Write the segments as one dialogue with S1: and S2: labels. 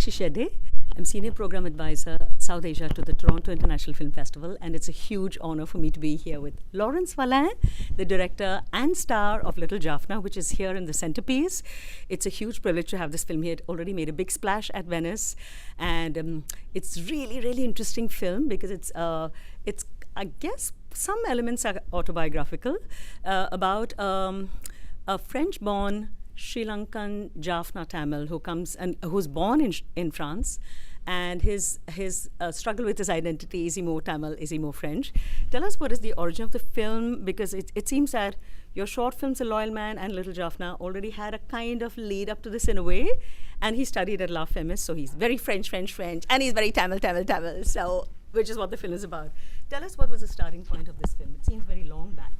S1: Meenakshi Shedde. I'm Senior Program Advisor, South Asia to the Toronto International Film Festival, and it's a huge honor for me to be here with Lawrence Valin, the director and star of Little Jaffna, which is here in the centerpiece. It's a huge privilege to have this film here. It already made a big splash at Venice, and it's really interesting film because it's I guess some elements are autobiographical about a French-born Sri Lankan Jaffna Tamil who comes and who's born in France, and his struggle with his identity. Is he more Tamil? Is he more French? Tell us what is the origin of the film, because it seems that your short films, A Loyal Man and Little Jaffna, already had a kind of lead up to this in a way. And he studied at La Femis, so he's very French, and he's very Tamil. So, which is what the film is about. Tell us what was the starting point of this film. It seems very long back.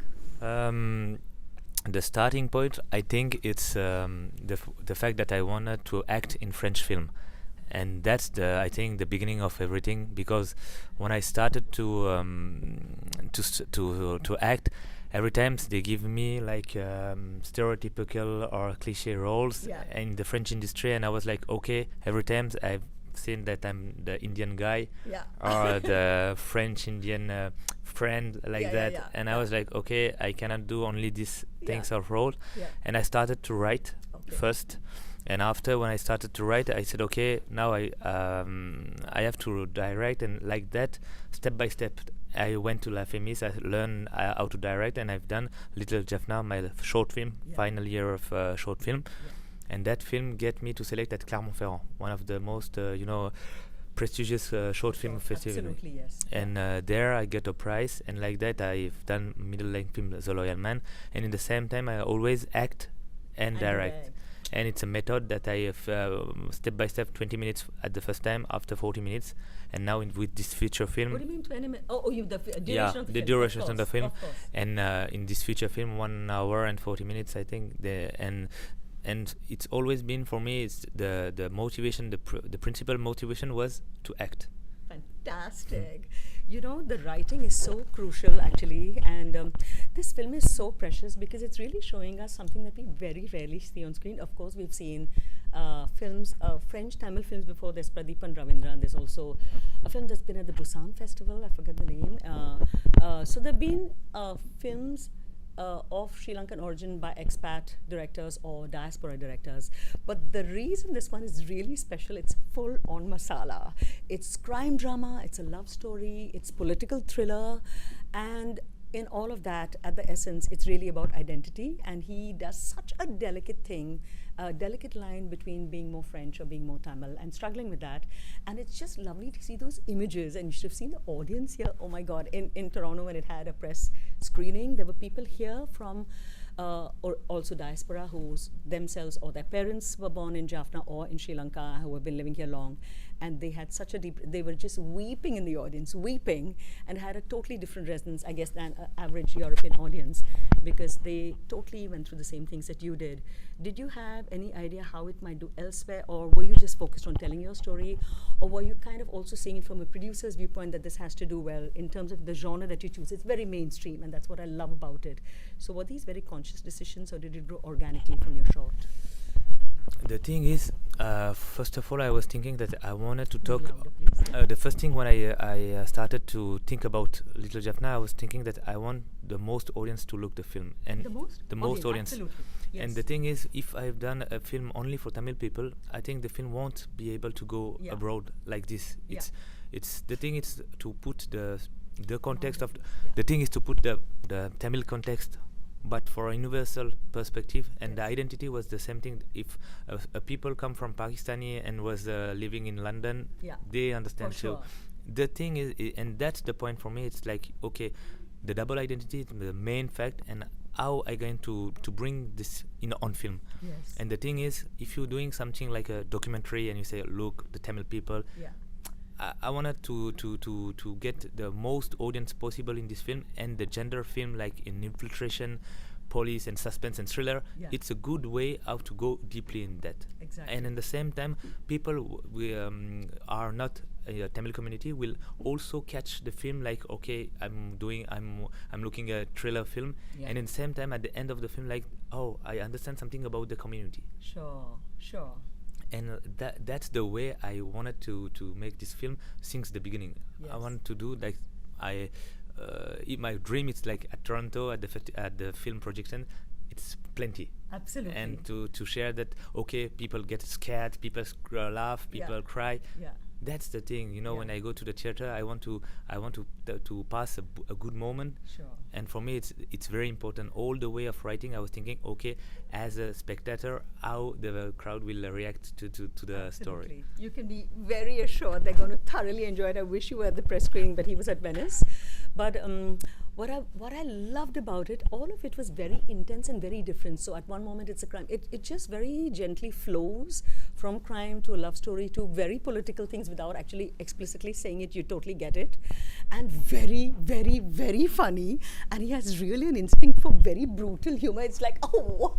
S2: The starting point, I think, it's the fact that I wanted to act in French film, and that's I think the beginning of everything. Because when I started to act, every time they give me like stereotypical or cliche roles in the French industry, and I was like, okay, every time I've seen that I'm the Indian guy or the French Indian friend that. And I was like, okay, I cannot do only these things of role. And I started to write first, and after, when I started to write, I said, okay, now I have to direct, and like that, step by step, I went to La Femis, I learned how to direct, and I've done Little Jaffna, my short film, final year of short film. And that film get me to select at Clermont-Ferrand, one of the most, prestigious short film festivals.
S1: Absolutely, yes.
S2: And there I get a prize, and like that I've done middle-length film, The Loyal Man. And in the same time, I always act and direct. And it's a method that I have step by step, 20 minutes at the first time, after 40 minutes. And now with this feature film.
S1: What do you mean 20 minutes? Oh, you the duration of the film.
S2: The duration of the film.
S1: Of course.
S2: And in this feature film, 1 hour and 40 minutes, I think. And it's always been for me, it's the motivation, the principal motivation was to act.
S1: Fantastic. You know, the writing is so crucial actually, and this film is so precious because it's really showing us something that we very rarely see on screen. Of course, we've seen films, French Tamil films before. There's Pradeep and Ravindra, and there's also a film that's been at the Busan Festival, I forget the name. So there have been films of Sri Lankan origin by expat directors or diaspora directors. But the reason this one is really special, it's full on masala. It's crime drama, it's a love story, it's political thriller, and in all of that, at the essence, it's really about identity. And he does such a delicate thing, a delicate line between being more French or being more Tamil, and struggling with that. And it's just lovely to see those images. And you should have seen the audience here. Oh my God, in Toronto, when it had a press screening, there were people here from or also diaspora who themselves or their parents were born in Jaffna or in Sri Lanka, who have been living here long. And they had such a deep, they were just weeping in the audience, weeping, and had a totally different resonance, I guess, than an average European audience, because they totally went through the same things that you did. Did you have any idea how it might do elsewhere, or were you just focused on telling your story, or were you kind of also seeing it from a producer's viewpoint that this has to do well in terms of the genre that you choose? It's very mainstream, and that's what I love about it. So were these very conscious decisions, or did it grow organically from your short?
S2: The thing is, first of all, I was thinking that I wanted to talk.
S1: Louder,
S2: The first thing when I started to think about Little Jaffna, I was thinking that I want the most audience to look the film, and
S1: the most
S2: audience.
S1: Absolutely. Yes.
S2: And the thing is, if I've done a film only for Tamil people, I think the film won't be able to go abroad like this. It's the thing is to put the context of the thing is to put the Tamil context, but for a universal perspective, and the identity was the same thing. If a people come from Pakistani and was living in London, they understand. So the thing is, and that's the point for me, it's like, okay, the double identity is the main fact, and how I going to bring this on film.
S1: Yes.
S2: And the thing is, if you're doing something like a documentary and you say, look, the Tamil people, I wanted to get the most audience possible in this film, and the gender film, like in infiltration, police and suspense and thriller, it's a good way how to go deeply in that.
S1: Exactly.
S2: And in the same time, people are not a Tamil community will also catch the film like, okay, I'm looking at a thriller film, and in the same time at the end of the film, like, oh, I understand something about the community.
S1: Sure.
S2: and that's the way I wanted to make this film since the beginning. I wanted to do like my dream is like at Toronto at the film projection. It's plenty.
S1: Absolutely.
S2: And to share that, okay, people get scared, people laugh, people cry.
S1: Yeah.
S2: That's the thing, when I go to the theater, I want to pass a good moment.
S1: Sure.
S2: And for me, it's very important. All the way of writing, I was thinking, okay, as a spectator, how the crowd will react to the story.
S1: You can be very assured they're going to thoroughly enjoy it. I wish you were at the press screening, but he was at Venice. But what I loved about it, all of it was very intense and very different. So at one moment it's a crime. It just very gently flows from crime to a love story to very political things without actually explicitly saying it. You totally get it. And very, very, very funny. And he has really an instinct for very brutal humor. It's like, oh, what?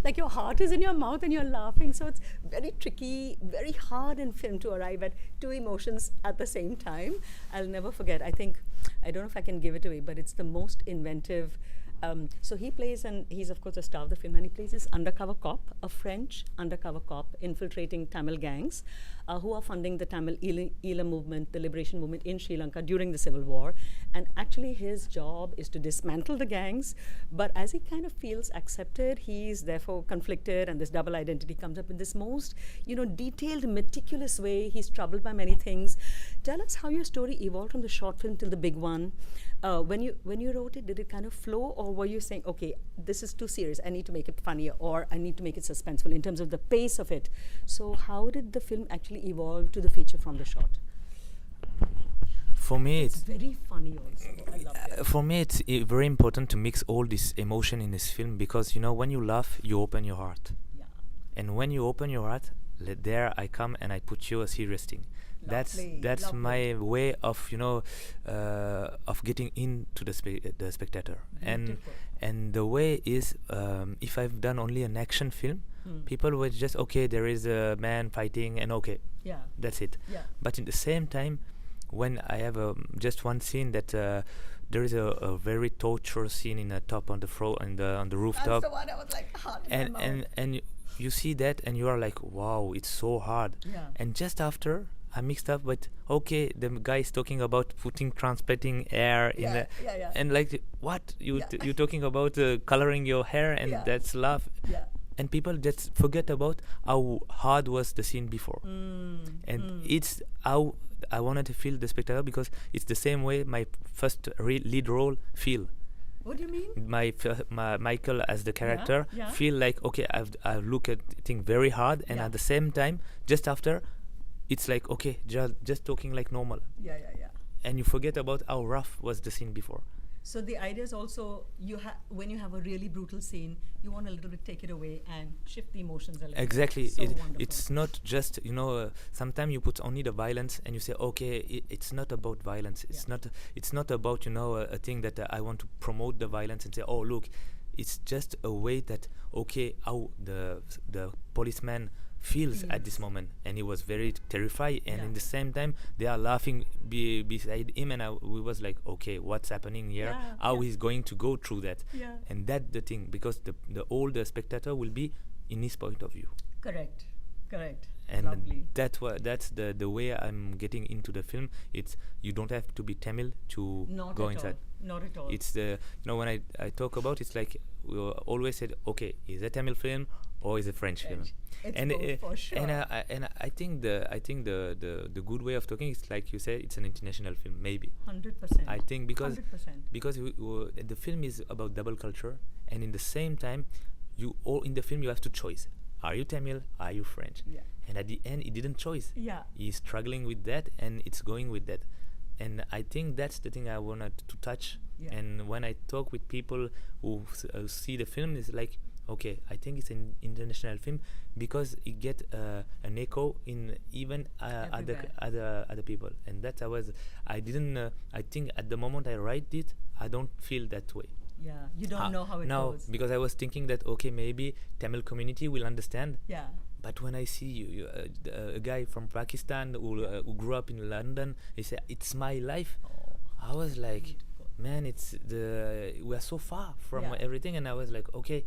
S1: Like your heart is in your mouth and you're laughing. So it's very tricky, very hard in film to arrive at two emotions at the same time. I'll never forget. I don't know if I can give it away, but it's the most inventive. So he plays, and he's of course a star of the film, and he plays this undercover cop, a French undercover cop infiltrating Tamil gangs who are funding the Tamil Eela movement, the liberation movement in Sri Lanka during the civil war. And actually his job is to dismantle the gangs, but as he kind of feels accepted, he's therefore conflicted, and this double identity comes up in this most, detailed, meticulous way. He's troubled by many things. Tell us how your story evolved from the short film till the big one. When you wrote it, did it kind of flow, or were you saying, okay, this is too serious, I need to make it funnier, or I need to make it suspenseful in terms of the pace of it? So how did the film actually evolve to the feature from the short?
S2: For me,
S1: it's very funny also. I love it.
S2: For me, it's very important to mix all this emotion in this film, because when you laugh, you open your heart.
S1: Yeah.
S2: And when you open your heart, there I come and I put you a serious thing.
S1: Lovely.
S2: That's
S1: Lovely.
S2: my way of of getting into the spectator.
S1: Beautiful.
S2: And the way is, if I've done only an action film, people would just, okay, there is a man fighting and okay, that's it.
S1: Yeah.
S2: But in the same time, when I have just one scene that there is a very torture scene in the top on the on the rooftop.
S1: That's the one I was like, hard in my mouth.
S2: And you see that and you are like, wow, it's so hard.
S1: Yeah.
S2: And just after, I mixed up with, okay, the guy is talking about transplanting hair in the, and like, what you talking about coloring your hair, and that's love.
S1: Yeah.
S2: And people just forget about how hard was the scene before. It's how I wanted to feel the spectator, because it's the same way my first lead role feel.
S1: What do you mean?
S2: My Michael as the character feel like, okay, I look at thing very hard, and at the same time, just after, it's like, okay, just talking like normal.
S1: Yeah.
S2: And you forget about how rough was the scene before.
S1: So the idea is also, when you have a really brutal scene, you want a little bit take it away and shift the emotions a little.
S2: Exactly.
S1: So wonderful.
S2: It's not just, sometimes you put only the violence and you say, okay, it's not about violence. It's not about, a thing that I want to promote the violence and say, oh, look, it's just a way that, okay, how the policeman feels at this moment, and he was very terrified, and in the same time they are laughing beside him, and we was like, okay, what's happening here? How he's going to go through that? And that's the thing, because the older spectator will be in his point of view.
S1: Correct.
S2: And
S1: lovely.
S2: that's the way I'm getting into the film. It's, you don't have to be Tamil to go inside.
S1: Not at all.
S2: It's when I talk about, it's like we always said, okay, is a Tamil film or is a French film?
S1: It's both, for sure.
S2: And I think the good way of talking is, like you said, it's an international film, maybe.
S1: 100%.
S2: I think because
S1: 100%.
S2: The film is about double culture, and in the same time, in the film you have to choose. Are you Tamil? Are you French?
S1: Yeah.
S2: And at the end, he didn't choose.
S1: Yeah.
S2: He's struggling with that, and it's going with that. And I think that's the thing I wanted to touch.
S1: Yeah.
S2: And when I talk with people who see the film, it's like, okay, I think it's an international film, because it get an echo in even other people. And that I think at the moment I write it, I don't feel that way.
S1: Yeah, you don't know how it goes.
S2: Because I was thinking that, okay, maybe Tamil community will understand.
S1: Yeah.
S2: But when I see a guy from Pakistan who grew up in London, he said, it's my life. I was like, man, we are so far from everything. And I was like, okay,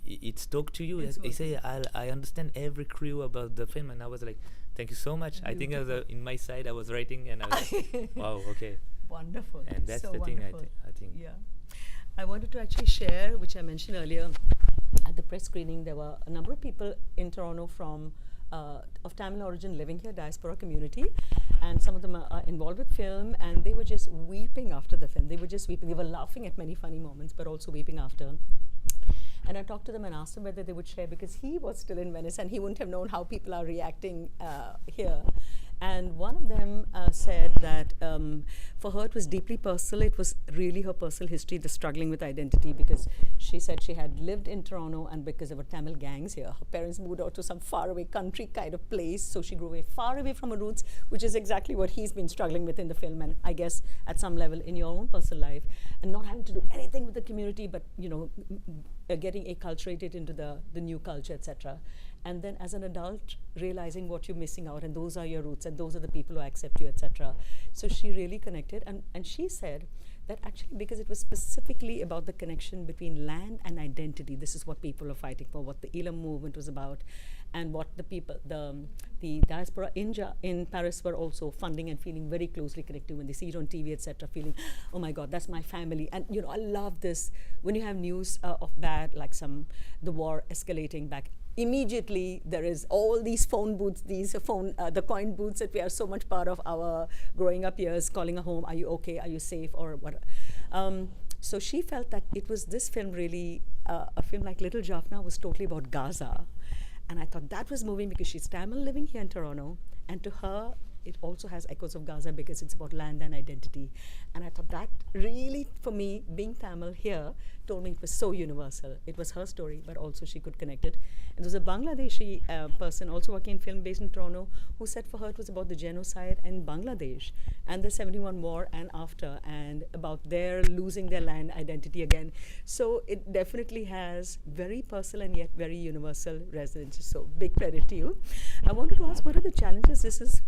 S2: it's talk to you.
S1: It's
S2: He say, I understand every clue about the film, and I was like, thank you so much. I think I was, in my side I was writing, and I was wow, okay.
S1: Wonderful.
S2: And that's
S1: so
S2: the thing.
S1: wonderful.
S2: I think.
S1: Yeah. I wanted to actually share, which I mentioned earlier, at the press screening, there were a number of people in Toronto from of Tamil origin living here, diaspora community, and some of them are involved with film, and they were just weeping after the film. They were just weeping. They were laughing at many funny moments, but also weeping after. And I talked to them and asked them whether they would share, because he was still in Venice and he wouldn't have known how people are reacting here. And one of them said that for her it was deeply personal. It was really her personal history, the struggling with identity, because she said she had lived in Toronto, and because there were Tamil gangs here, her parents moved out to some faraway country kind of place. So she grew away, far away from her roots, which is exactly what he's been struggling with in the film, and I guess at some level in your own personal life, and not having to do anything with the community, but getting acculturated into the new culture, etc. And then as an adult, realizing what you're missing out, and those are your roots, and those are the people who accept you, etc. So she really connected, and she said that actually, because it was specifically about the connection between land and identity, this is what people are fighting for, what the Elam movement was about, and what the people, the diaspora in Paris were also funding and feeling very closely connected when they see it on TV, etc., feeling, oh my God, that's my family. And I love this, when you have news of bad, like the war escalating back, immediately there is all these phone booths, the coin booths that we are so much part of our growing up years, calling a home, are you okay, are you safe, or what. So she felt that it was this film really, a film like Little Jaffna was totally about Gaza. And I thought that was moving, because she's Tamil living here in Toronto, and to her it also has echoes of Gaza, because it's about land and identity. And I thought that really, for me, being Tamil here, told me it was so universal. It was her story, but also she could connect it. And there was a Bangladeshi person also working in film based in Toronto, who said for her it was about the genocide in Bangladesh and the 71 war and after, and about their losing their land identity again. So it definitely has very personal and yet very universal resonance. So big credit to you. I wanted to ask, what are the challenges?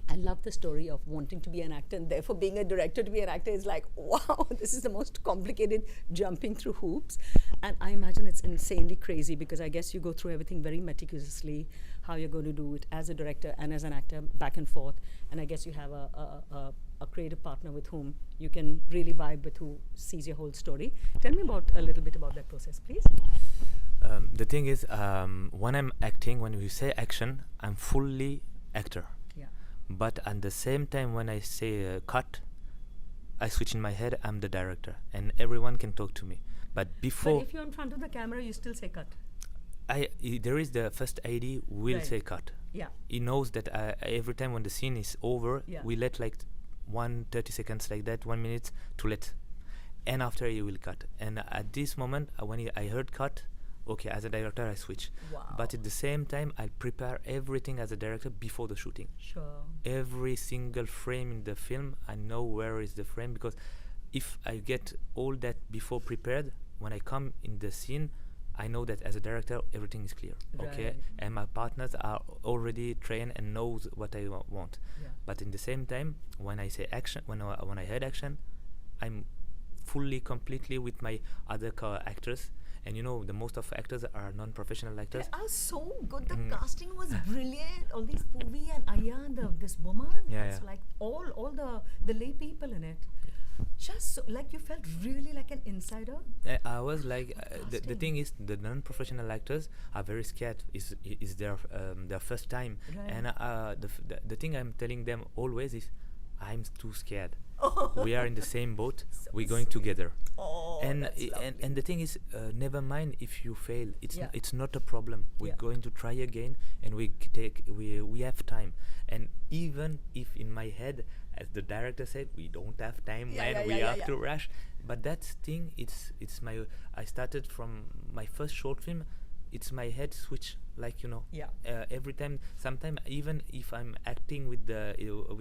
S1: I love the story of wanting to be an actor, and therefore being a director to be an actor is like, wow, this is the most complicated, jumping through hoops. And I imagine it's insanely crazy, because I guess you go through everything very meticulously, how you're going to do it as a director and as an actor, back and forth. And I guess you have a creative partner with whom you can really vibe with, who sees your whole story. Tell me a little bit about that process, please.
S2: The thing is, when I'm acting, when we say action, I'm fully actor. But at the same time, when I say cut, I switch in my head, I'm the director, and everyone can talk to me. But before...
S1: But if you're in front of the camera, you still say cut.
S2: There is the first AD will say cut.
S1: Yeah.
S2: He knows that every time when the scene is over, we let like 30 seconds like that, 1 minute to let. And after he will cut. And at this moment, when I heard cut, okay, as a director, I switch.
S1: Wow.
S2: But at the same time, I prepare everything as a director before the shooting.
S1: Sure.
S2: Every single frame in the film, I know where is the frame, because if I get all that before prepared, when I come in the scene, I know that as a director, everything is clear.
S1: Right.
S2: Okay, and my partners are already trained and knows what I want.
S1: Yeah.
S2: But in the same time, when I say action, when I heard action, I'm fully, completely with my other actors. And the most of actors are non-professional actors.
S1: They are so good. The casting was brilliant. All these Puvi and Aya and this woman. It's like all the lay people in it. Just so, like, you felt really like an insider.
S2: I was like, the thing is, the non-professional actors are very scared. Is their first time, right. And the thing I'm telling them always is, I'm too scared. We are in the same boat. So we're going together. And the thing is, never mind if you fail. It's not a problem. We're going to try again, and we have time. And even if in my head, as the director said, we don't have time, we have to rush. But that thing, it's my. I started from my first short film. It's my head switch, like every time. Sometimes even if I'm acting with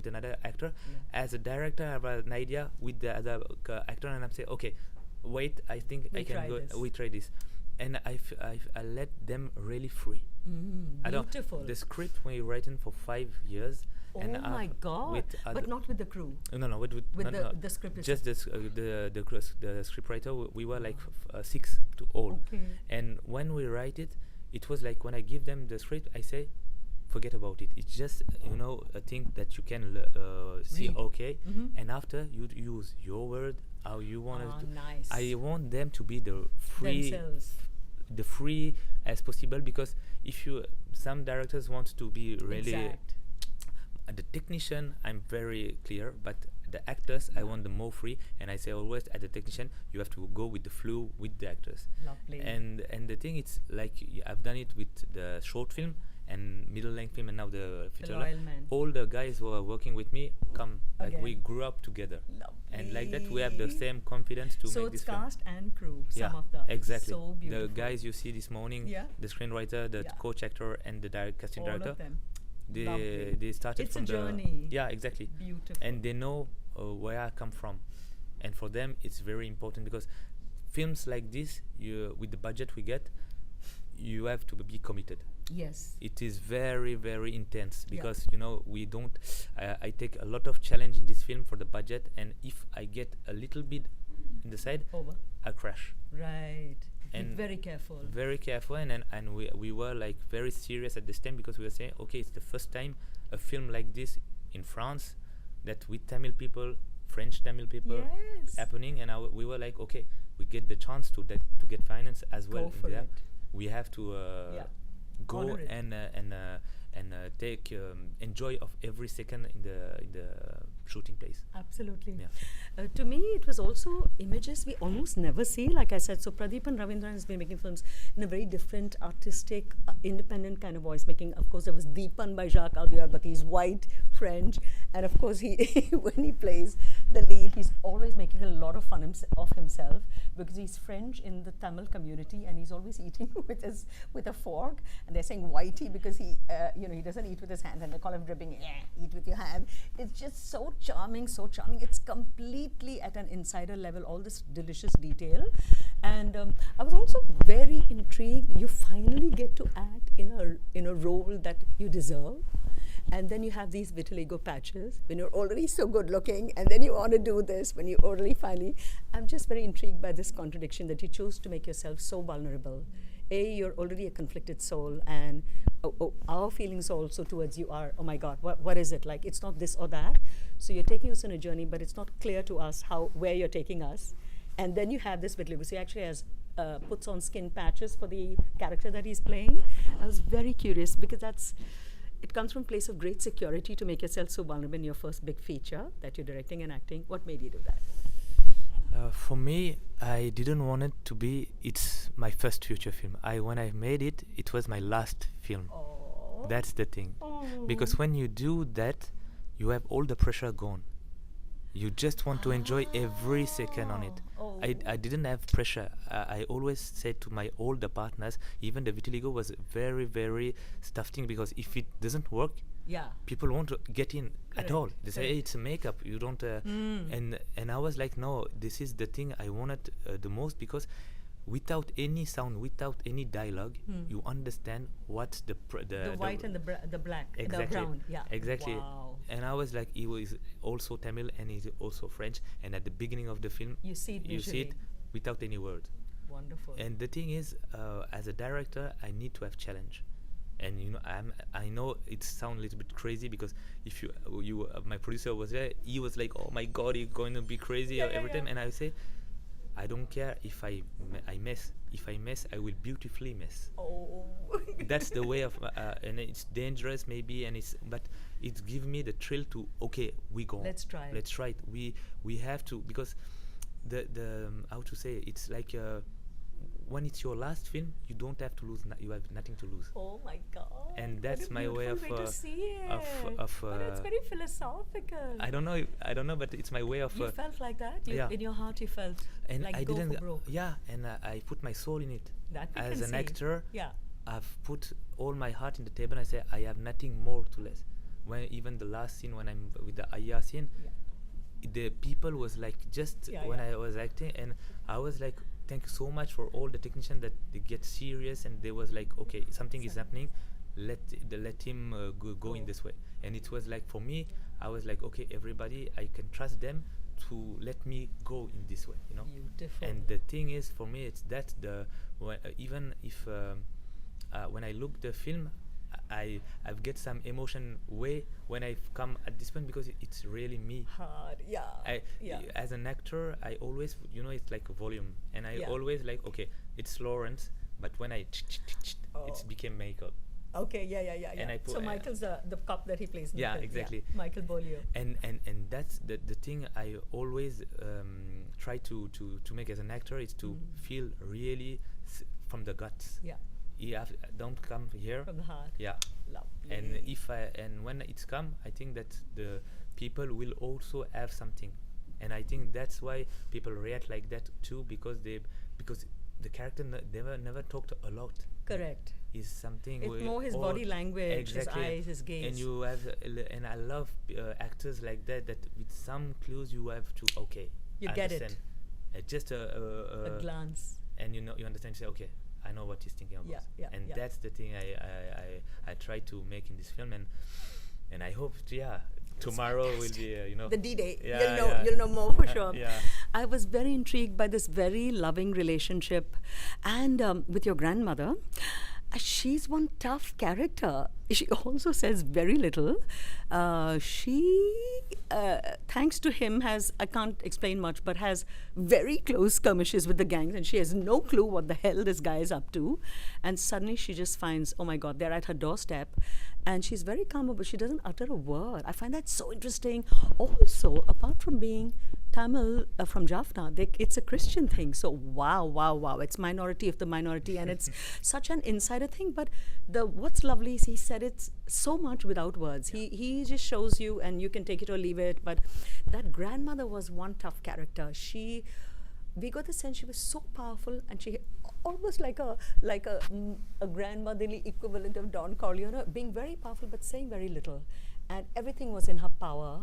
S2: another actor, as a director, I have an idea with the other actor, and I'm saying, okay, wait, I think I can go. We try this. and I let them really free. I don't.
S1: Beautiful.
S2: The script we written for 5 years.
S1: Oh
S2: and
S1: my God!
S2: With
S1: But not with the crew.
S2: no, with
S1: The script.
S2: just the script writer. We were like 6 to all.
S1: Okay.
S2: And when we write it, it was like when I give them the script, I say, forget about it. It's just a thing that you can see.
S1: Read.
S2: Okay,
S1: Mhm.
S2: and after you use your word how you want it to.
S1: Nice.
S2: I want them to be the free,
S1: Themselves.
S2: the free as possible, because if you some directors want to be really
S1: Exact.
S2: the technician, I'm very clear, but the actors, I want them more free, and I say always, as a technician, you have to go with the flow with the actors.
S1: Lovely.
S2: And the thing, it's like I've done it with the short film and middle length film, and now the feature
S1: The
S2: length.
S1: Loyal Man.
S2: All the guys who are working with me like we
S1: Again.
S2: grew up together, and like that we have the
S1: Lovely.
S2: same confidence to
S1: So
S2: make
S1: it's
S2: this film.
S1: cast and crew.
S2: Yeah,
S1: Some of them.
S2: exactly.
S1: So beautiful.
S2: The guys you see this morning,
S1: Yeah.
S2: the screenwriter, the
S1: Yeah.
S2: coach actor, and the casting
S1: All
S2: director,
S1: of them.
S2: they
S1: Lovely.
S2: started
S1: It's
S2: from
S1: a
S2: the
S1: journey.
S2: yeah, exactly,
S1: Beautiful.
S2: and they know where I come from, and for them it's very important, because films like this, you with the budget we get, you have to be committed.
S1: Yes.
S2: It is very, very intense,
S1: Yeah.
S2: because we don't. I take a lot of challenge in this film for the budget, and if I get a little bit in the side,
S1: Over.
S2: I crash.
S1: Right. Be
S2: And
S1: very careful.
S2: Very careful, and we were like very serious at this time, because we were saying, okay, it's the first time a film like this in France, that with Tamil people, French Tamil people
S1: Yes.
S2: happening, and we were like, okay, we get the chance to get finance as well.
S1: Go for
S2: there.
S1: it.
S2: We have to
S1: Yeah.
S2: go
S1: Honor it.
S2: and take enjoy of every second in the shooting place.
S1: Absolutely.
S2: Yeah.
S1: To me, it was also images we almost never see. Like I said, so Pradeep and Ravindran has been making films in a very different, artistic, independent kind of voice making. Of course, there was Deepan by Jacques Albiol, but he's white, French, and of course, he when he plays the lead, he's always making a lot of fun of himself, because he's French in the Tamil community, and he's always eating with a fork, and they're saying whitey because he he doesn't eat with his hands, and they call him dripping. Eat with your hand. It's just so charming, so charming. It's completely at an insider level, all this delicious detail. And I was also very intrigued. You finally get to act in a role that you deserve. And then you have these vitiligo patches when you're already so good looking, and then you want to do this when you already finally. I'm just very intrigued by this contradiction that you chose to make yourself so vulnerable. You're already a conflicted soul, and our feelings also towards you are, oh my God, what is it? Like, it's not this or that. So you're taking us on a journey, but it's not clear to us where you're taking us. And then you have this vitiligo. So he actually puts on skin patches for the character that he's playing. I was very curious, because it comes from a place of great security to make yourself so vulnerable in your first big feature that you're directing and acting. What made you do that?
S2: For me, I didn't want it to be. It's my first feature film. When I made it, it was my last film.
S1: Oh.
S2: That's the thing.
S1: Oh.
S2: Because when you do that, you have all the pressure gone. You just want to enjoy every second on it.
S1: Oh.
S2: I didn't have pressure. I always said to my older partners, even the vitiligo was very, very tough thing, because if it doesn't work,
S1: Yeah.
S2: people won't get in
S1: Correct.
S2: at all. They say,
S1: Correct.
S2: hey, it's a makeup. You don't. And I was like, no, this is the thing I wanted the most, because without any sound, without any dialogue, you understand what's the
S1: white and the black,
S2: Exactly.
S1: the brown. Yeah.
S2: Exactly.
S1: Wow.
S2: And I was like, he was also Tamil and he's also French. And at the beginning of the film,
S1: You see it
S2: you see it
S1: visually.
S2: without any word.
S1: Wonderful.
S2: And the thing is, as a director, I need to have challenge. And I know it sounds a little bit crazy, because if my producer was there, he was like, oh my God, you're going to be crazy every time. And I say, I don't care if I mess. If I mess, I will beautifully mess.
S1: Oh.
S2: That's the way of, and it's dangerous maybe, but it gives me the thrill to, okay, we go.
S1: Let's try.
S2: Let's try it. We have to, because the how to say, it's like when it's your last film, you don't have to lose. You have nothing to lose.
S1: Oh my God.
S2: And
S1: what
S2: that's
S1: a
S2: my way
S1: beautiful
S2: of
S1: to see it. But it's
S2: uh,
S1: very philosophical.
S2: I don't know, but it's my way of.
S1: You felt like that?
S2: Yeah.
S1: In your heart, you felt
S2: And
S1: like
S2: I
S1: go
S2: didn't.
S1: for broke.
S2: Yeah, and I put my soul in it.
S1: That we
S2: As
S1: can
S2: an
S1: see.
S2: actor,
S1: Yeah.
S2: I've put all my heart in the table. And I say I have nothing more to less. When even the last scene, when I'm with the Aya scene,
S1: Yeah.
S2: the people was like just when I was acting, and I was like, thank you so much for all the technicians that they get serious, and they was like, okay, something is happening, let him go in this way. And it was like, for me, I was like, okay, everybody, I can trust them to let me go in this way, you know.
S1: Beautiful.
S2: And the thing is, for me, it's that even if when I look the film, I've get some emotion way when I've come at this point, because it's really me.
S1: Hard,
S2: As an actor, I always, you know, it's like a volume, and I always like, okay, it's Lawrence, but when I it became Michael.
S1: Okay, yeah.
S2: And I put,
S1: so Michael's the cop that he plays in the film.
S2: Exactly.
S1: Yeah, Michael Bolio.
S2: And that's the thing I always try to make as an actor, is to feel really from the guts. Don't come here
S1: from the heart.
S2: And when it's come, I think that the people will also have something, and I think that's why people react like that too, because the character never talked a lot.
S1: Correct.
S2: Is something
S1: it's more his body language,
S2: exactly.
S1: His eyes, his gaze.
S2: And you have and I love actors like that with some clues you have to
S1: you get it,
S2: just a
S1: glance,
S2: and you understand, say, okay, I know what he's thinking about. That's the thing I try to make in this film, and I hope tomorrow will be
S1: the D-Day. You'll know more for sure. I was very intrigued by this very loving relationship, and with your grandmother. She's one tough character. She also says very little. She, thanks to him, I can't explain much, but has very close skirmishes with the gangs, and she has no clue what the hell this guy is up to. And suddenly she just finds, oh my God, they're at her doorstep. And she's very calm, but she doesn't utter a word. I find that so interesting. Also, apart from being Tamil from Jaffna, it's a Christian thing. So wow. It's minority of the minority, and it's such an insider thing. But what's lovely is he said it's so much without words. He just shows you, and you can take it or leave it. But that grandmother was one tough character. We got the sense she was so powerful, and she almost like a grandmotherly equivalent of Don Corleone, being very powerful but saying very little, and everything was in her power.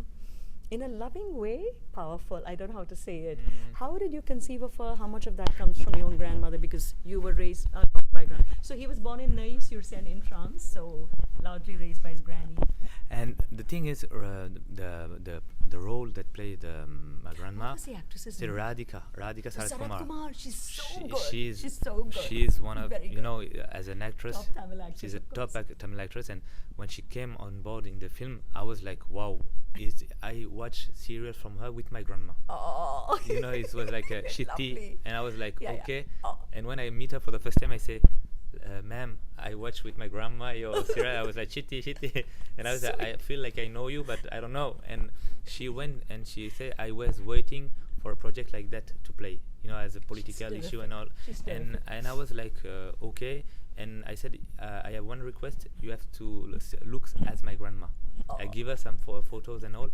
S1: In a loving way, powerful. I don't know how to say it. How did you conceive of her? How much of that comes from your own grandmother? Because you were raised by grandma. So he was born in Nice, you were saying, in France, so largely raised by his granny.
S2: And the thing is, the role that played my grandma,
S1: what was the actress's name?
S2: Radhika Sarat Kumar.
S1: She's so good.
S2: She's
S1: so good.
S2: She's one of, as an actress,
S1: top Tamil actress,
S2: she's a top Tamil actress. And when she came on board in the film, I was like, wow. I watched serials from her with my grandma.
S1: Oh,
S2: it was like a shitty,
S1: lovely.
S2: And I was like, okay.
S1: Oh.
S2: And when I meet her for the first time, I say, ma'am, I watched with my grandma your serial. I was like, shitty, and I was like, I feel like I know you, but I don't know. And she went and she said, I was waiting for a project like that to play, as a political issue and all. And I was like, okay. And I said, I have one request. You have to look as my grandma. I give her some photos and all.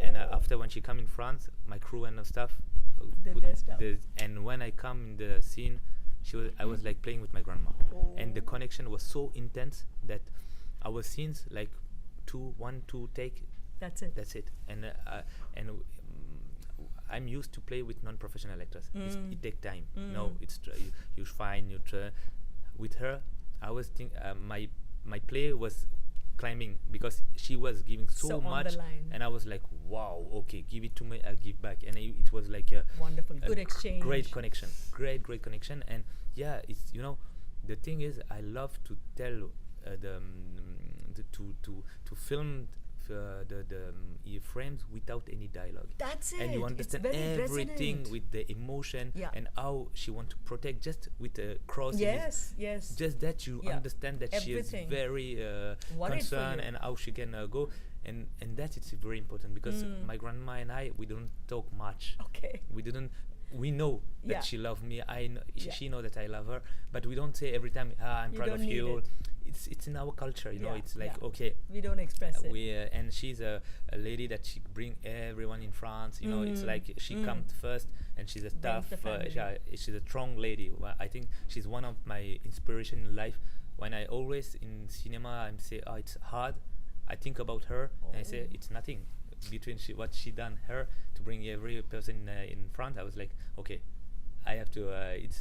S2: And after, when she come in France, my crew and stuff, and when I come in the scene, I was like playing with my grandma. And the connection was so intense that our scenes, like 1, 2 take.
S1: That's it.
S2: And I'm used to play with non-professional actors. It takes time. It's you find you try. With her, I was my play was climbing, because she was giving so much, and I was like, wow, okay, give it to me, I'll give back. And it was like a
S1: wonderful, good exchange,
S2: great connection. And it's the thing is, I love to tell to film the frames without any dialogue.
S1: That's it.
S2: And you understand everything resonant. With the emotion and how she want to protect, just with the cross.
S1: Yes.
S2: Just that you understand that
S1: everything.
S2: She is very concerned, and how she can go. And that is very important, because my grandma and I, we don't talk much.
S1: Okay.
S2: We know that she loves me. I know she know that I love her, but we don't say every time, I'm proud of you. It's in our culture, it's like, okay,
S1: we don't express it.
S2: And she's a lady that she bring everyone in France, it's like she comes first, and she's a tough, she's a strong lady. I think she's one of my inspiration in life. When I always in cinema, I'm say, it's hard, I think about her, and I say, it's nothing. between what she done her to bring every person in front, I was like, okay, I have to.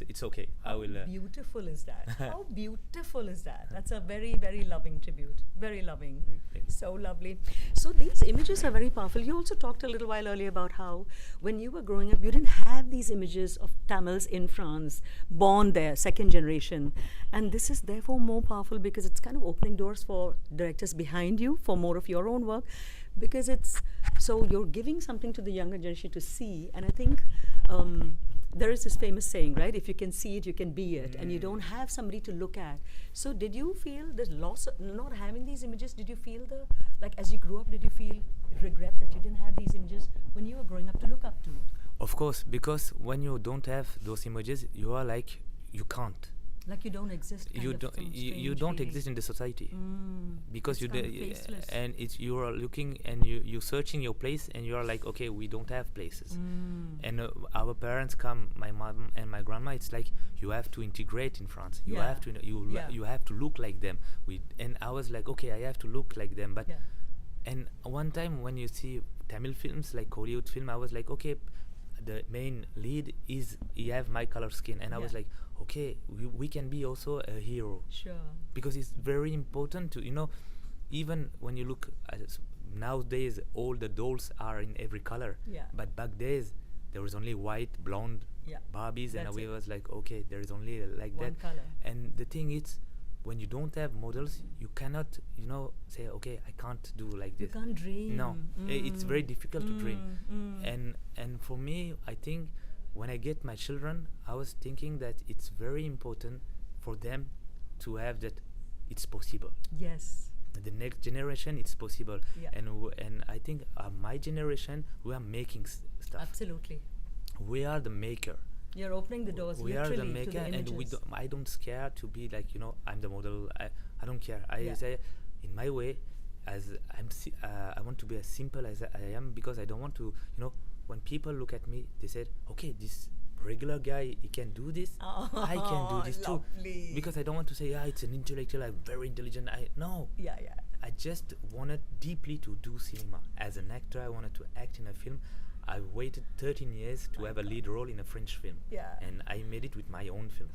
S2: It's okay. I will.
S1: How beautiful is that? How beautiful is that? That's a very, very loving tribute. Very loving. So lovely. So these images are very powerful. You also talked a little while earlier about how when you were growing up, you didn't have these images of Tamils in France, born there, second generation. And this is therefore more powerful because it's kind of opening doors for directors behind you for more of your own work. Because it's, so you're giving something to the younger generation to see. And I think there is this famous saying, right? If you can see it, you can be it. And you don't have somebody to look at. So did you feel the loss of not having these images? Did you feel the, like as you grew up, did you feel regret that you didn't have these images when you were growing up to look up to?
S2: Of course, because when you don't have those images, you are like, you can't.
S1: Like you don't exist.
S2: You don't exist in the society because and it's you are looking and you searching your place and you are like, okay, we don't have places. And our parents come, my mom and my grandma, it's like you have to integrate in France. You have to you have to look like them. And I was like, okay, I have to look like them. But and one time when you see Tamil films like Hollywood film, I was like, okay, the main lead is he have my color skin, and I was like, okay, we can be also a hero.
S1: Sure.
S2: Because it's very important to, even when you look at nowadays, all the dolls are in every color.
S1: Yeah.
S2: But back days, there was only white, blonde Barbies, and we was like, okay, there is only like
S1: one
S2: that.
S1: color.
S2: And the thing is, when you don't have models, you cannot, say, okay, I can't do like this.
S1: You can't dream.
S2: No, it's very difficult to dream. And for me, I think when I get my children, I was thinking that it's very important for them to have that it's possible.
S1: Yes.
S2: The next generation, it's possible.
S1: Yeah.
S2: And I think my generation, we are making stuff.
S1: Absolutely.
S2: We are the maker.
S1: You're opening the doors.
S2: We are the maker, and I don't scare to be like, I'm the model. I don't care. I say in my way, as I want to be as simple as I am, because I don't want to, when people look at me, they said, okay, this regular guy, he can do this. I can do this too. Because I don't want to say, it's an intellectual, I'm very intelligent. No.
S1: Yeah.
S2: I just wanted deeply to do cinema. As an actor, I wanted to act in a film. I waited 13 years to have a lead role in a French film. Yeah. And I made it with my own film.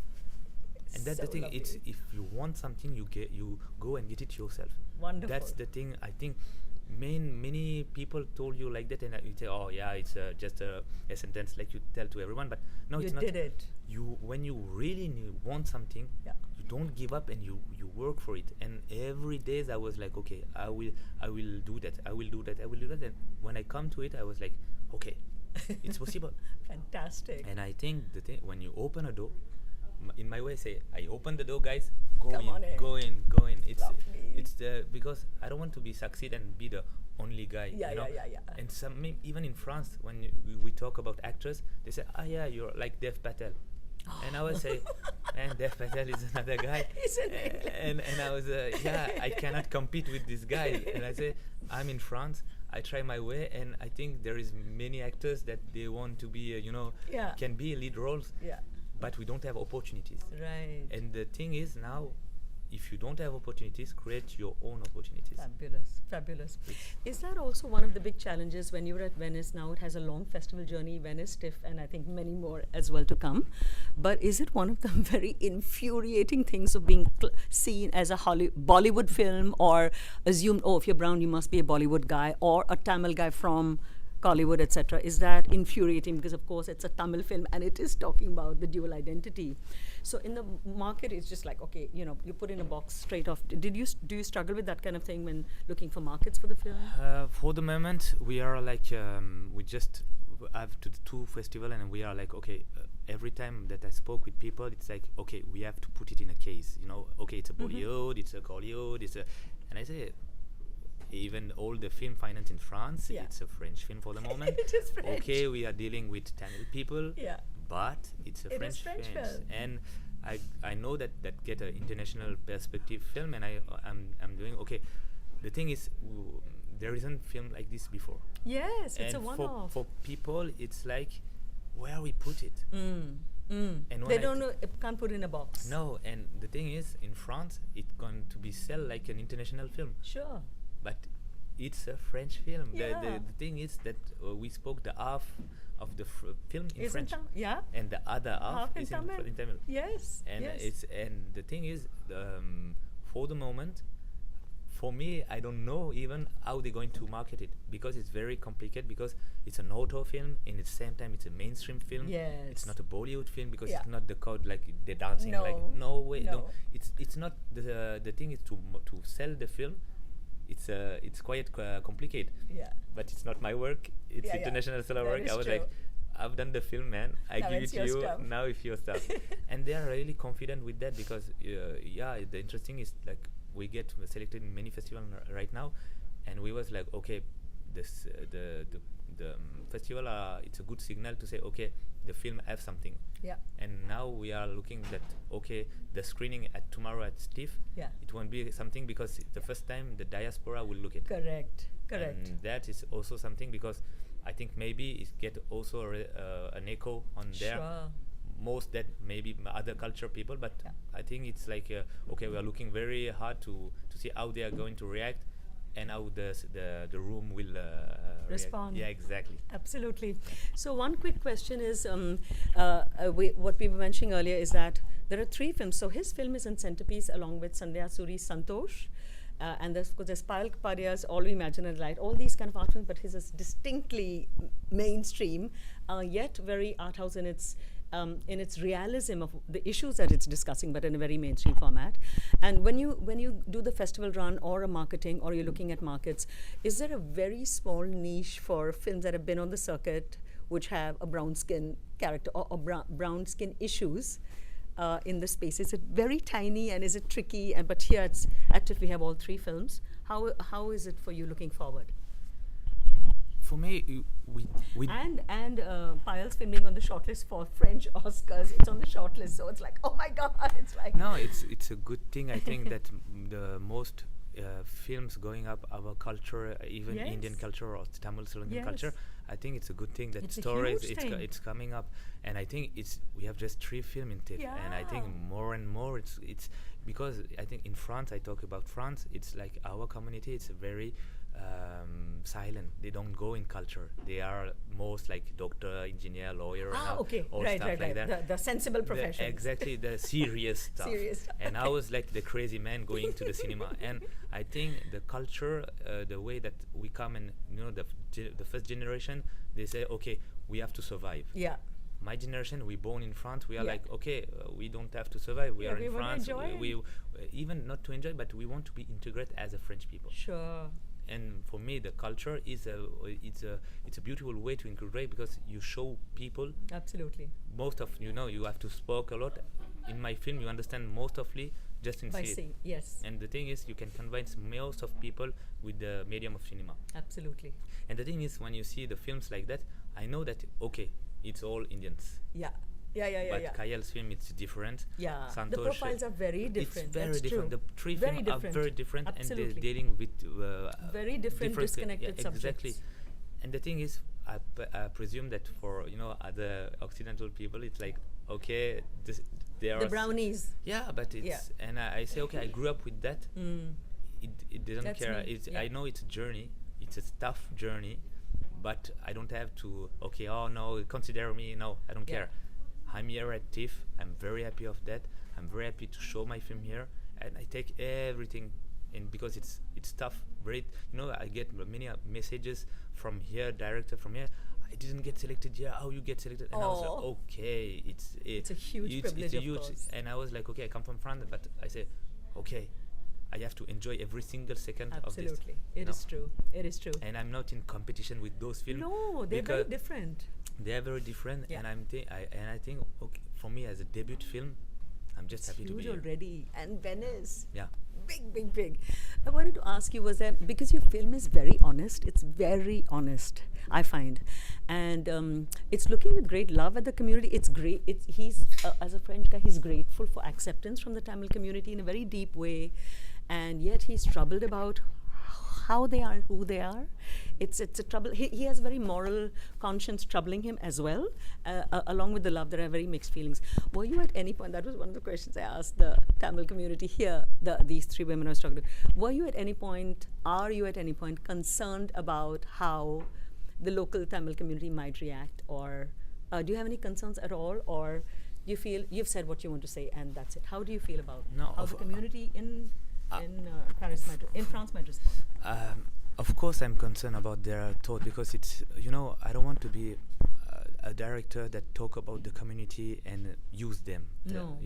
S2: And that's the thing. Lovely. It's if you want something, you go and get it yourself.
S1: Wonderful.
S2: That's the thing. I think many people told you like that, and you say, oh yeah, it's just a sentence like you tell to everyone. But no, it's not.
S1: You did it.
S2: When you really want something, you don't give up, and you work for it. And every day I was like, okay, I will do that. I will do that. I will do that. And when I come to it, I was like, okay, it's possible.
S1: Fantastic.
S2: And I think the thing, when you open a door, in my way, say, I open the door, guys. Go in. It's because I don't want to be succeed and be the only guy. Yeah. And even in France, when we talk about actors, they say, you're like Dev Patel. And I would say, man, Dev Patel is another guy. and I was, I cannot compete with this guy. And I say, I'm in France. I try my way, and I think there is many actors that they want to be, can be lead roles. Yeah. But we don't have opportunities.
S1: Right.
S2: And the thing is now, if you don't have opportunities, create your own opportunities.
S1: Fabulous. Is that also one of the big challenges when you were at Venice? Now it has a long festival journey, Venice, TIFF, and I think many more as well to come. But is it one of the very infuriating things of being seen as a Bollywood film, or assumed, if you're brown, you must be a Bollywood guy, or a Tamil guy from Collywood, etc.? Is that infuriating? Because of course it's a Tamil film and it is talking about the dual identity. So in the market, it's just like, okay, you put in a box straight off. Do you struggle with that kind of thing when looking for markets for the film?
S2: For the moment, we are like we just have to the two festival, and we are like, okay, every time that I spoke with people, it's like, okay, we have to put it in a case. Okay, it's a Bollywood, it's a Collywood, and I say, even all the film finance in France, it's a French film for the moment.
S1: It is French.
S2: Okay, we are dealing with Tamil people, but it's a French film. And I know that get an international perspective film, and I'm doing okay. The thing is, there isn't film like this before.
S1: Yes, it's a one-off.
S2: For people, it's like, where we put it. And
S1: they don't know, it can't put in a box.
S2: No, and the thing is, in France, it's going to be sell like an international film.
S1: Sure.
S2: But it's a French film.
S1: Yeah.
S2: The thing is that we spoke the half of the film in
S1: Isn't
S2: French,
S1: yeah.
S2: and the other half
S1: in
S2: is
S1: Tamil.
S2: in Tamil.
S1: Yes.
S2: And
S1: yes.
S2: the thing is, for the moment, for me, I don't know even how they're going to market it, because it's very complicated, because it's an auto film and at the same time it's a mainstream film.
S1: Yes.
S2: It's not a Bollywood film, because
S1: Yeah.
S2: it's not the code like they're dancing
S1: No.
S2: like no way.
S1: No.
S2: No. It's not the thing is to sell the film. It's quite complicated.
S1: Yeah.
S2: But it's not my work. It's
S1: Yeah, yeah.
S2: international seller
S1: That
S2: work.
S1: is
S2: I was
S1: true.
S2: like, I've done the film, man. I
S1: Now
S2: give it
S1: it's
S2: to
S1: your
S2: you.
S1: stuff.
S2: Now it's your stuff. And they are really confident with that, because yeah, the interesting is like we get selected in many festivals right now, and we was like, okay, this the festival it's a good signal to say, okay, the film have something.
S1: Yeah.
S2: And now we are looking that, okay, the screening at tomorrow at Stiff,
S1: Yeah.
S2: it won't be something, because it's the first time the diaspora will look at.
S1: Correct.
S2: And that is also something, because I think maybe it get also an echo on their
S1: Sure.
S2: most that maybe other culture people, but
S1: Yeah.
S2: I think it's like okay, we are looking very hard to see how they are going to react, and how the room will
S1: Respond.
S2: react. Yeah, exactly.
S1: Absolutely. So one quick question is, what we were mentioning earlier is that there are 3 films. So his film is in Centerpiece along with Sandhya Suri's Santosh. And there's, of course, there's Payal Kapadia's All We Imagine and Light, all these kind of art films, but his is distinctly mainstream, yet very art house in its realism of the issues that it's discussing, but in a very mainstream format. And when you do the festival run or a marketing, or you're looking at markets, is there a very small niche for films that have been on the circuit which have a brown skin character or brown skin issues? In the space, is it very tiny and is it tricky? And but here it's at TIFF we have all 3 films. How is it for you looking forward?
S2: For me, we
S1: And Payal's filming on the shortlist for French Oscars. It's on the shortlist, so it's like, oh my God! It's like
S2: no, it's a good thing. I think that the most films going up our culture, even
S1: Yes.
S2: Indian culture or Tamil Sri Lankan
S1: Yes.
S2: culture, I think it's a good thing that
S1: It's a
S2: stories
S1: huge thing.
S2: it's coming up, and I think we have just 3 films in TIFF, and I think
S1: Yeah.
S2: more and more it's because I think in France, I talk about France, it's like our community, it's very silent. They don't go in culture. They are most like doctor, engineer, lawyer, and all stuff like that.
S1: The sensible professions.
S2: Exactly, the serious stuff.
S1: Serious stuff.
S2: And I was like the crazy man going to the cinema. And I think the culture, the way that we come, and the first generation, they say, okay, we have to survive.
S1: Yeah.
S2: My generation, we born in France. We are
S1: Yeah.
S2: like, okay, we don't have to survive. We
S1: Yeah,
S2: are
S1: we
S2: in
S1: wanna
S2: France.
S1: enjoy
S2: We even not to enjoy, but we want to be integrated as a French people.
S1: Sure.
S2: And for me, the culture is it's a beautiful way to integrate, because you show people.
S1: Absolutely.
S2: Most of you have to spoke a lot. In my film, you understand most ofly just in
S1: By
S2: see it.
S1: seeing, yes.
S2: And the thing is, you can convince most of people with the medium of cinema.
S1: Absolutely.
S2: And the thing is, when you see the films like that, I know that okay, it's all Indians.
S1: Yeah.
S2: But
S1: Yeah.
S2: Kayal's film, it's different.
S1: Yeah.
S2: Santosh,
S1: The profiles are very different.
S2: It's very
S1: That's
S2: different.
S1: true.
S2: The 3
S1: Very
S2: films are
S1: different.
S2: very different, and
S1: Absolutely.
S2: they're dealing with
S1: Very different, disconnected
S2: Exactly.
S1: subjects.
S2: And the thing is, I presume that for other Occidental people, it's like okay, they are
S1: The brownies.
S2: Yeah, but it's and I say okay, I grew up with that. It doesn't
S1: That's
S2: care.
S1: me.
S2: It's
S1: Yeah.
S2: I know it's a journey. It's a tough journey, but I don't have to. Okay, oh no, consider me. No, I don't
S1: Yeah.
S2: care. I'm here at TIFF. I'm very happy of that. I'm very happy to show my film here, and I take everything in, because it's tough. I get many messages from here, director from here. I didn't get selected. Yeah, how you get selected? And I was like, okay,
S1: It's a huge privilege,
S2: It's a
S1: of
S2: huge,
S1: course.
S2: and I was like, okay, I come from France, but I say, okay, I have to enjoy every single second of this.
S1: Absolutely. It is true. It is true.
S2: And I'm not in competition with those films.
S1: No, they're very different.
S2: They are very different,
S1: Yeah.
S2: and I think okay, for me as a debut film, I'm just happy to be
S1: Huge
S2: here.
S1: already. And Venice.
S2: Yeah.
S1: Big. I wanted to ask you, was that because your film is very honest, it's very honest, I find. And it's looking with great love at the community. It's great. He's, as a French guy, he's grateful for acceptance from the Tamil community in a very deep way. And yet he's troubled about how they are who they are. It's a trouble. He has very moral conscience troubling him as well, along with the love. There are very mixed feelings. Were you at any point? That was one of the questions I asked the Tamil community here. These three women I was talking to. Were you at any point? Are you at any point concerned about how the local Tamil community might react, or do you have any concerns at all, or do you feel you've said what you want to say and that's it? How do you feel about how the community in Paris in France might respond?
S2: Of course, I'm concerned about their thought, because it's, I don't want to be a director that talk about the community and use them.
S1: No.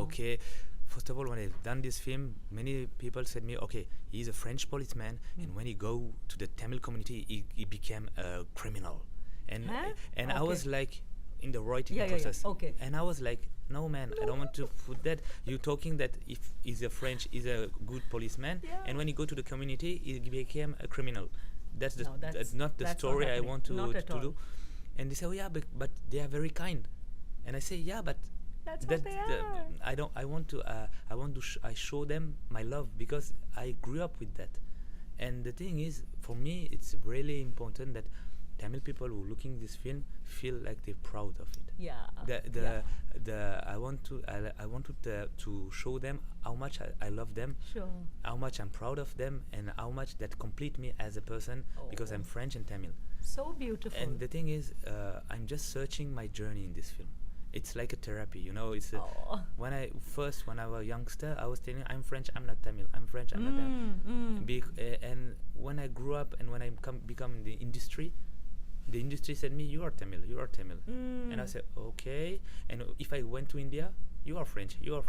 S2: Okay. First of all, when I've done this film, many people said me, okay, he's a French policeman, and when he go to the Tamil community, he became a criminal. And I was like, in the writing process.
S1: Okay.
S2: And I was like, no man, I don't want to put that. You talking that if he's a French, he's a good policeman, and when he go to the community, he became a criminal. That's not the story I want to do. And they say, oh yeah, but they are very kind. And I say, yeah, but
S1: that's what they are.
S2: I show them my love, because I grew up with that. And the thing is, for me, it's really important that Tamil people who looking this film feel like they're proud of it. I want to show them how much I love them, how much I'm proud of them, and how much that complete me as a person, because I'm French and Tamil.
S1: So beautiful.
S2: And the thing is, I'm just searching my journey in this film. It's like a therapy, It's when I was a youngster, I was telling, I'm French, I'm not Tamil. I'm French, I'm not Tamil. And when I grew up and when I become in the industry said me, you are Tamil. And I said, okay. And if I went to India, you are French. You're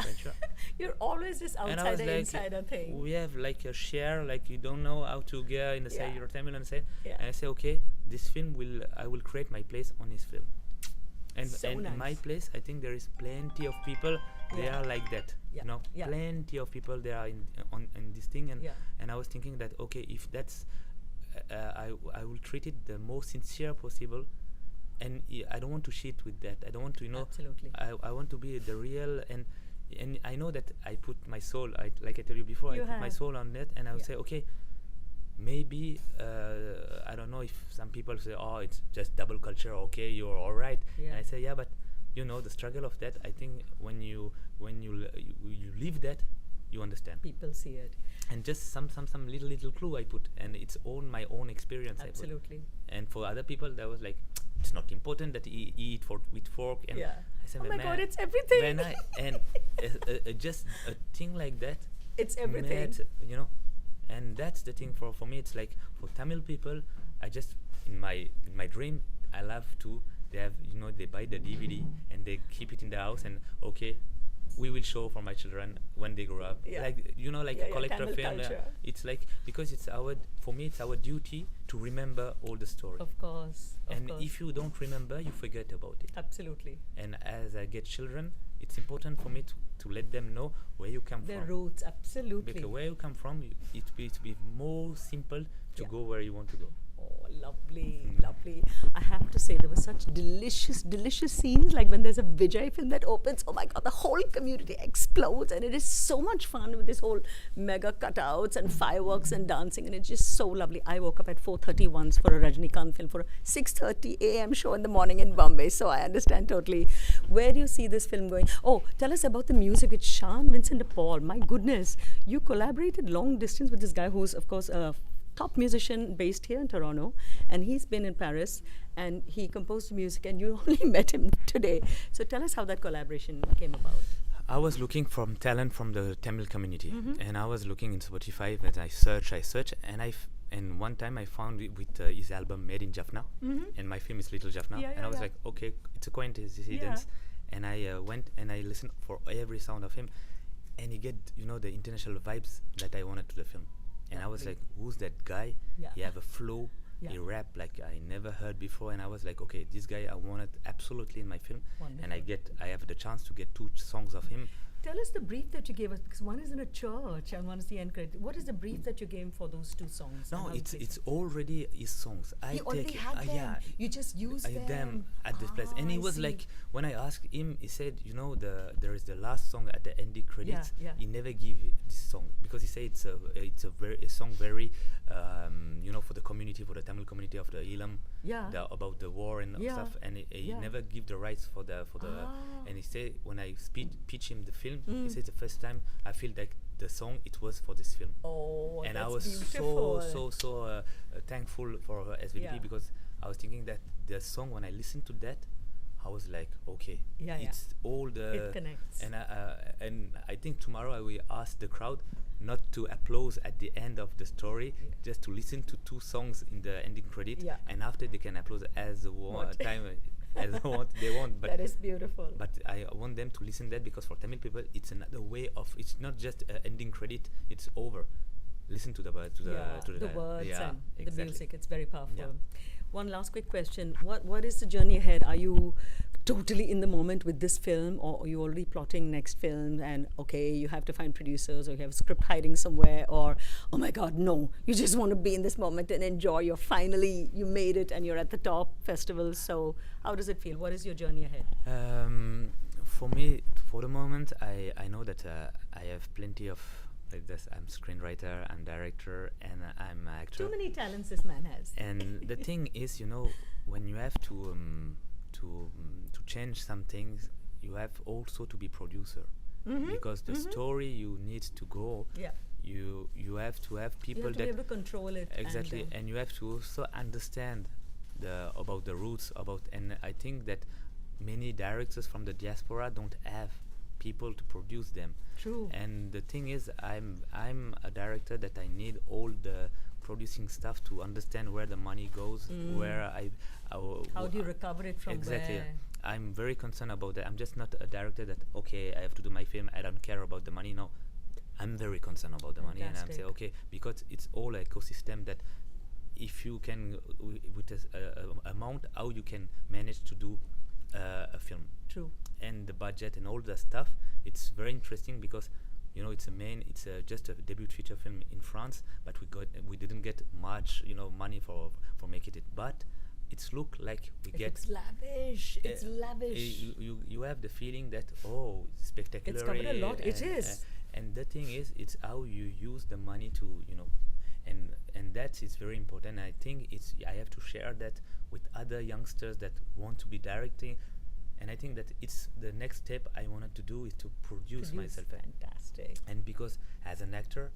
S1: always this outsider, insider thing.
S2: We have like a share, like you don't know how to get and say you're Tamil and say. And I say, okay, this film I will create my place on this film. And nice. My place, I think there is plenty of people. They are like that, plenty of people. They are in this thing, and I was thinking that, okay, if that's, I will treat it the most sincere possible, and I don't want to cheat with that. I don't want to,
S1: Absolutely.
S2: I want to be the real, and I know that I put my soul. Like I tell you before, I put my soul on that, and I would say, okay. Maybe I don't know if some people say, oh, it's just double culture. Okay, you're all right. And I say, yeah, but the struggle of that. I think when you live that, you understand.
S1: People see it.
S2: And just some little clue I put, and it's my own experience.
S1: Absolutely.
S2: I put. And for other people, that was like, it's not important that he eat with fork. And I said,
S1: oh my God, it's everything.
S2: Just a thing like that.
S1: It's everything.
S2: And that's the thing for me. It's like for Tamil people, I just in my dream, I love to. They have they buy the DVD and they keep it in the house, and okay, we will show for my children when they grow up. Like a collector film. It's like, because for me it's our duty to remember all the story.
S1: Of course.
S2: If you don't remember, you forget about it.
S1: Absolutely.
S2: And as I get children, it's important for me to let them know where you come from.
S1: Their roots, absolutely.
S2: Because where you come from, it will be more simple to go where you want to go.
S1: Oh, lovely, lovely. I have to say, there were such delicious scenes, like when there's a Vijay film that opens, oh my God, the whole community explodes, and it is so much fun with this whole mega cutouts and fireworks and dancing, and it's just so lovely. I woke up at 4:30 once for a Rajinikanth film for a 6:30 a.m. show in the morning in Bombay, so I understand totally. Where do you see this film going? Oh, tell us about the music with Sean Vincent de Paul. My goodness, you collaborated long distance with this guy who's, of course, top musician based here in Toronto, and he's been in Paris, and he composed music, and you only met him today. So tell us how that collaboration came about.
S2: I was looking for talent from the Tamil community, and I was looking in Spotify, and I search, and one time I found it with his album Made in Jaffna, and my film is Little Jaffna, and I was like, okay, it's a coincidence, and I went and I listened for every sound of him, and he get the international vibes that I wanted to the film. And I was like, who's that guy? He have a flow. He rap like I never heard before. And I was like, okay, this guy I wanted absolutely in my film.
S1: Wonderful.
S2: And I have the chance to get 2 songs of him.
S1: Tell us the brief that you gave us, because one is in a church and one is the end credit. What is the brief that you gave for those two songs?
S2: No, it's already his songs.
S1: He already had them.
S2: Yeah,
S1: You just used
S2: them at this place. And he
S1: I
S2: was
S1: see.
S2: like, when I asked him, he said, there is the last song at the ending credits.
S1: Yeah.
S2: He never give this song because he said it's a song very for the community, for the Tamil community of the Ilam, about the war and stuff. And he never give the rights for the and he said, when I pitch him the film, he said the first time I feel like the song it was for this film.
S1: Oh,
S2: and
S1: that's
S2: I was
S1: beautiful.
S2: so thankful for SVDP because I was thinking that the song, when I listened to that, I was like, okay, it's all the
S1: it connects.
S2: And I think tomorrow I will ask the crowd not to applaud at the end of the story, just to listen to two songs in the ending credit, and after they can applaud as the time as they want. But
S1: that is beautiful.
S2: But I want them to listen that because for Tamil people, it's another way of. It's not just ending credit; it's over. Listen to the words
S1: the words and
S2: exactly.
S1: the music. It's very powerful.
S2: Yeah.
S1: One last quick question: What is the journey ahead? Are you totally in the moment with this film, or are you already plotting next film? And okay, you have to find producers, or you have a script hiding somewhere, or oh my God, no! You just want to be in this moment and enjoy. You made it, and you're at the top festival. So how does it feel? What is your journey ahead?
S2: For me, for the moment, I know that I have plenty of. Like this, I'm screenwriter, I'm director, and I'm actor.
S1: Too many talents this man has.
S2: And the thing is, when you have to change some things, you have also to be producer, because the story you need to go.
S1: Yeah.
S2: You have to have people
S1: you have to
S2: that
S1: be able to control it.
S2: Exactly, and you have to also understand about the roots and I think that many directors from the diaspora don't have people to produce them.
S1: True.
S2: And the thing is, I'm a director that I need all the producing stuff to understand where the money goes, where
S1: how do you recover it from
S2: exactly.
S1: where?
S2: I'm very concerned about that. I'm just not a director that I have to do my film. I don't care about the money. No, I'm very concerned about the money, and I'm saying because it's all ecosystem that if you can with this amount, how you can manage to do a film.
S1: True.
S2: And the budget and all the stuff, it's very interesting because it's just a debut feature film in France, but we didn't get much money for making it, but it's look like
S1: it's lavish. It's lavish.
S2: You have the feeling that spectacular.
S1: It's covered a lot. It is.
S2: And the thing is, it's how you use the money to and that is very important. I think I have to share that with other youngsters that want to be directing. And I think that it's the next step I wanted to do is to produce myself.
S1: Fantastic.
S2: And because as an actor,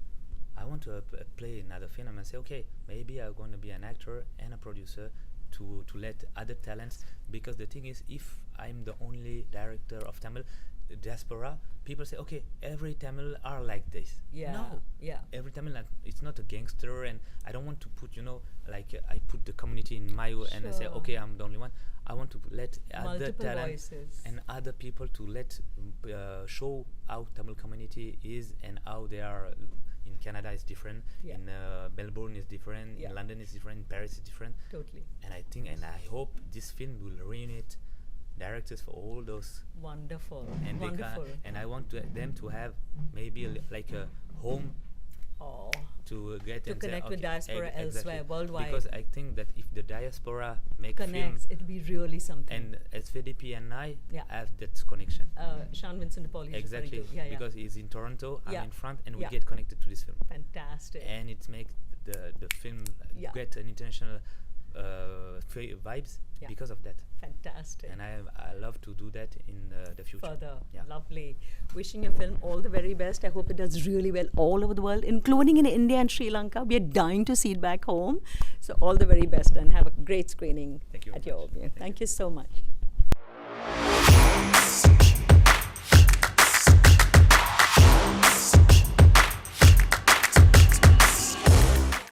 S2: I want to play another film and say, okay, maybe I'm going to be an actor and a producer to let other talents. Because the thing is, if I'm the only director of Tamil diaspora, people say, okay, every Tamil are like this.
S1: Yeah.
S2: No.
S1: Yeah.
S2: Every Tamil, it's not a gangster, and I don't want to put, I put the community in my way and I say, okay, I'm the only one. I want to let other talents and other people to let show how Tamil community is and how they are. In Canada is different. Yeah. In Melbourne is different. Yeah. In London is different. In Paris is different.
S1: Totally.
S2: And I think and I hope this film will reunite directors for all those.
S1: Wonderful.
S2: And
S1: wonderful.
S2: And I want them to have maybe like a home. To get
S1: to connect with diaspora elsewhere worldwide,
S2: because I think that if the diaspora
S1: connects, it'll be really something.
S2: And SVDP and I have that connection.
S1: Sean Vincent Paul,
S2: exactly, because he's in Toronto, I'm in France, and we get connected to this film.
S1: Fantastic.
S2: And it makes the film get an international vibes because of that.
S1: Fantastic.
S2: And I love to do that in the future.
S1: Further. Lovely. Wishing your film all the very best. I hope it does really well all over the world, including in India and Sri Lanka. We are dying to see it back home. So all the very best and have a great screening at your home. Thank you so much.
S2: Thank you.